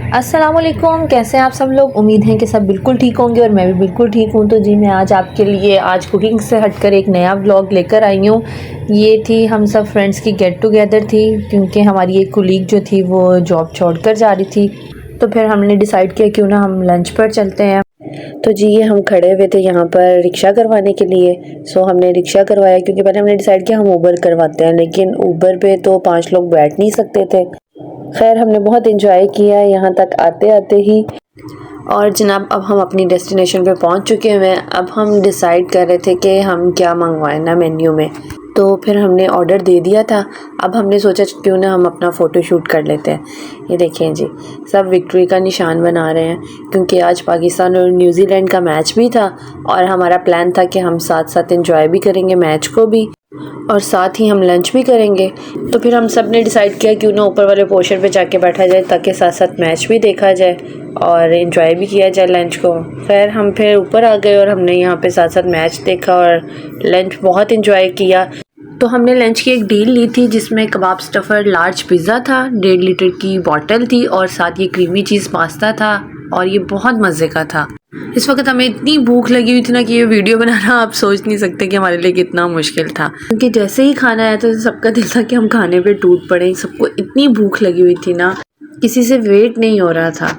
अस्सलामुअलैकुम, कैसे हैं आप सब लोग। उम्मीद है कि सब बिल्कुल ठीक होंगे और मैं भी बिल्कुल ठीक हूँ। तो जी मैं आज आपके लिए आज कुकिंग से हटकर एक नया व्लॉग लेकर आई हूँ। ये थी हम सब फ्रेंड्स की गेट टुगेदर थी, क्योंकि हमारी एक कुलीग जो थी वो जॉब छोड़कर जा रही थी। तो फिर हमने डिसाइड किया क्यों ना हम लंच पर चलते हैं। तो जी ये हम खड़े हुए थे यहाँ पर रिक्शा करवाने के लिए। सो हमने रिक्शा करवाया, क्योंकि पहले हमने डिसाइड किया हम ऊबर करवाते हैं, लेकिन ऊबर पे तो 5 लोग बैठ नहीं सकते थे। खैर हमने बहुत इंजॉय किया यहाँ तक आते आते ही। और जनाब अब हम अपनी डेस्टिनेशन पे पहुँच चुके हैं। अब हम डिसाइड कर रहे थे कि हम क्या मंगवाएं ना मेन्यू में। तो फिर हमने ऑर्डर दे दिया था। अब हमने सोचा क्यों ना हम अपना फ़ोटो शूट कर लेते हैं। ये देखें जी, सब विक्ट्री का निशान बना रहे हैं, क्योंकि आज पाकिस्तान और न्यूजीलैंड का मैच भी था। और हमारा प्लान था कि हम साथ साथ एंजॉय भी करेंगे मैच को भी, और साथ ही हम लंच भी करेंगे। तो फिर हम सब ने डिसाइड किया क्यों ना ऊपर वाले पोर्शन पे जाके बैठा जाए, ताकि साथ साथ मैच भी देखा जाए और एंजॉय भी किया जाए लंच को। खैर हम फिर ऊपर आ गए और हमने यहाँ पे साथ साथ मैच देखा और लंच बहुत एंजॉय किया। तो हमने लंच की एक डील ली थी, जिसमें कबाब स्टफ़र लार्ज पिज़्ज़ा था, 1.5 लीटर की बॉटल थी और साथ ये क्रीमी चीज़ पास्ता था, और ये बहुत मज़े का था। इस वक्त हमें इतनी भूख लगी हुई थी ना कि ये वीडियो बनाना आप सोच नहीं सकते कि हमारे लिए कितना मुश्किल था, क्योंकि जैसे ही खाना आया तो सबका दिल था कि हम खाने पे टूट पड़े। सबको इतनी भूख लगी हुई थी ना, किसी से वेट नहीं हो रहा था।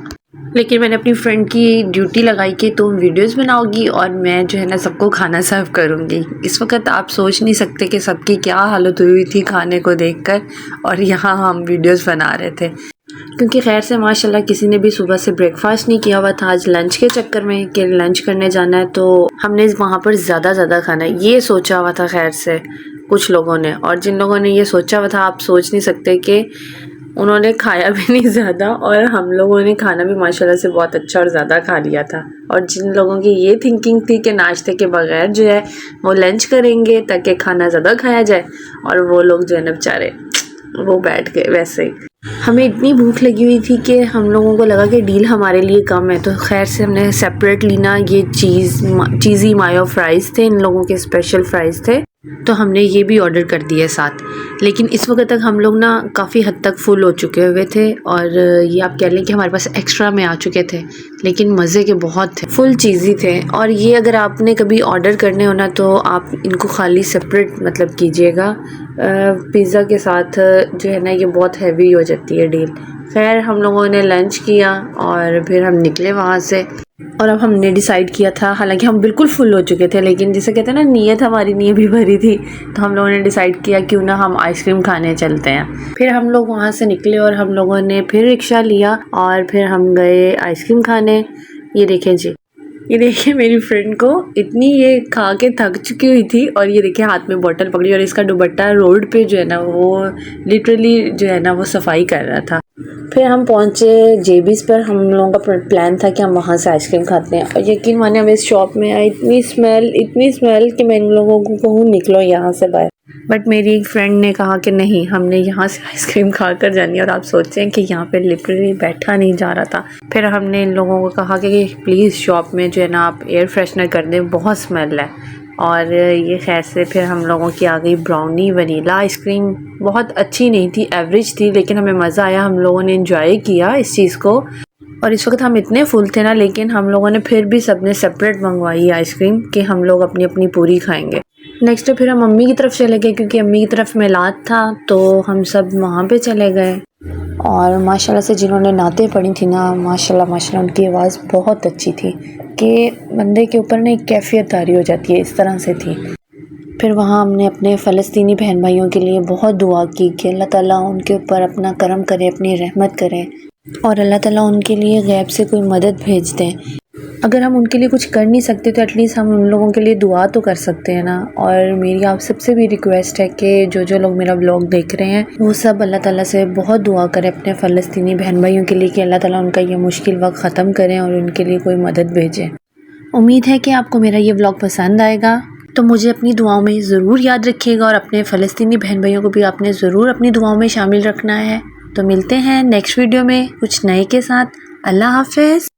लेकिन मैंने अपनी फ्रेंड की ड्यूटी लगाई कि तुम वीडियोस बनाओगी और मैं जो है ना सबको खाना सर्व करूँगी। इस वक्त आप सोच नहीं सकते कि सबकी क्या हालत हुई थी खाने को देखकर, और यहाँ हम वीडियोस बना रहे थे। क्योंकि खैर से माशाल्लाह किसी ने भी सुबह से ब्रेकफास्ट नहीं किया हुआ था आज लंच के चक्कर में कि लंच करने जाना है, तो हमने वहाँ पर ज़्यादा खाना है ये सोचा हुआ था खैर से कुछ लोगों ने। और जिन लोगों ने ये सोचा हुआ था, आप सोच नहीं सकते कि उन्होंने खाया भी नहीं ज़्यादा, और हम लोगों ने खाना भी माशाल्लाह से बहुत अच्छा और ज़्यादा खा लिया था। और जिन लोगों की ये थिंकिंग थी कि नाश्ते के बगैर जो है वो लंच करेंगे ताकि खाना ज़्यादा खाया जाए, और वो लोग जो है ना बेचारे वो बैठ गए वैसे ही। हमें इतनी भूख लगी हुई थी कि हम लोगों को लगा कि डील हमारे लिए कम है, तो खैर से हमने सेपरेटली ना ये चीज़ी मायो फ्राइज़ थे, इन लोगों के स्पेशल फ्राइज़ थे, तो हमने ये भी ऑर्डर कर दिए साथ। लेकिन इस वक्त तक हम लोग ना काफ़ी हद तक फुल हो चुके हुए थे, और ये आप कह लें कि हमारे पास एक्स्ट्रा में आ चुके थे, लेकिन मज़े के बहुत थे, फुल चीज़ी थे। और ये अगर आपने कभी ऑर्डर करने हो ना, तो आप इनको खाली सेपरेट मतलब कीजिएगा। पिज़्ज़ा के साथ जो है ना ये बहुत हैवी हो जाती है डील। खैर हम लोगों ने लंच किया और फिर हम निकले वहाँ से। और अब हमने डिसाइड किया था, हालांकि हम बिल्कुल फुल हो चुके थे, लेकिन जिसे कहते हैं ना नीयत हमारी नीयत भी भरी थी, तो हम लोगों ने डिसाइड किया क्यों ना हम आइसक्रीम खाने चलते हैं। फिर हम लोग वहाँ से निकले और हम लोगों ने फिर रिक्शा लिया और फिर हम गए आइसक्रीम खाने। ये देखें जी, ये देखिए मेरी फ्रेंड को इतनी ये खा के थक चुकी हुई थी, और ये देखिए हाथ में बोतल पकड़ी, और इसका दुपट्टा रोड पे जो है ना वो लिटरली जो है ना वो सफाई कर रहा था। फिर हम पहुंचे जेबीज़ पर। हम लोगों का प्लान था कि हम वहाँ से आइसक्रीम खाते हैं, और यकीन माने हम इस शॉप में आए, इतनी स्मेल कि मैं इन लोगों को कहूँ निकलो यहाँ से बाहर। बट मेरी एक फ्रेंड ने कहा कि नहीं, हमने यहाँ से आइसक्रीम खा कर जानी है। और आप सोचें कि यहाँ पे लिटरली बैठा नहीं जा रहा था। फिर हमने इन लोगों को कहा कि प्लीज़ शॉप में जो है ना आप एयर फ्रेशनर कर दें, बहुत स्मेल है। और ये खैर से फिर हम लोगों की आ गई ब्राउनी वनीला आइसक्रीम। बहुत अच्छी नहीं थी, एवरेज थी, लेकिन हमें मज़ा आया, हम लोगों ने एंजॉय किया इस चीज़ को। और इस वक्त हम इतने फुल थे ना, लेकिन हम लोगों ने फिर भी सबने सेपरेट मंगवाई आइसक्रीम कि हम लोग अपनी अपनी पूरी खाएंगे। नेक्स्ट डे फिर हम अम्मी की तरफ चले गए, क्योंकि अम्मी की तरफ मिलाद था, तो हम सब वहाँ पे चले गए। और माशाल्लाह से जिन्होंने नातें पढ़ी थी ना, माशाल्लाह उनकी आवाज़ बहुत अच्छी थी कि बंदे के ऊपर ना एक कैफियत तारी हो जाती है, इस तरह से थी। फिर वहाँ हमने अपने फ़लस्तीनी बहन भाइयों के लिए बहुत दुआ की कि अल्लाह ताला उनके ऊपर अपना करम करे, अपनी रहमत करे, और अल्लाह ताला उनके लिए गैब से कोई मदद भेज दें। अगर हम उनके लिए कुछ कर नहीं सकते तो एटलीस्ट हम उन लोगों के लिए दुआ तो कर सकते हैं ना। और मेरी आप सबसे भी रिक्वेस्ट है कि जो लोग मेरा व्लॉग देख रहे हैं वो सब अल्लाह ताला से बहुत दुआ करें अपने फ़लस्तीनी बहन भाइयों के लिए कि अल्लाह ताला उनका ये मुश्किल वक्त ख़त्म करें और उनके लिए कोई मदद भेजें। उम्मीद है कि आपको मेरा ये व्लॉग पसंद आएगा, तो मुझे अपनी दुआओं में ज़रूर याद रखिएगा, और अपने फ़लस्तीनी बहन भाइयों को भी आपने ज़रूर अपनी दुआओं में शामिल रखना है। तो मिलते हैं नेक्स्ट वीडियो में कुछ नए के साथ। अल्लाह हाफ़िज़।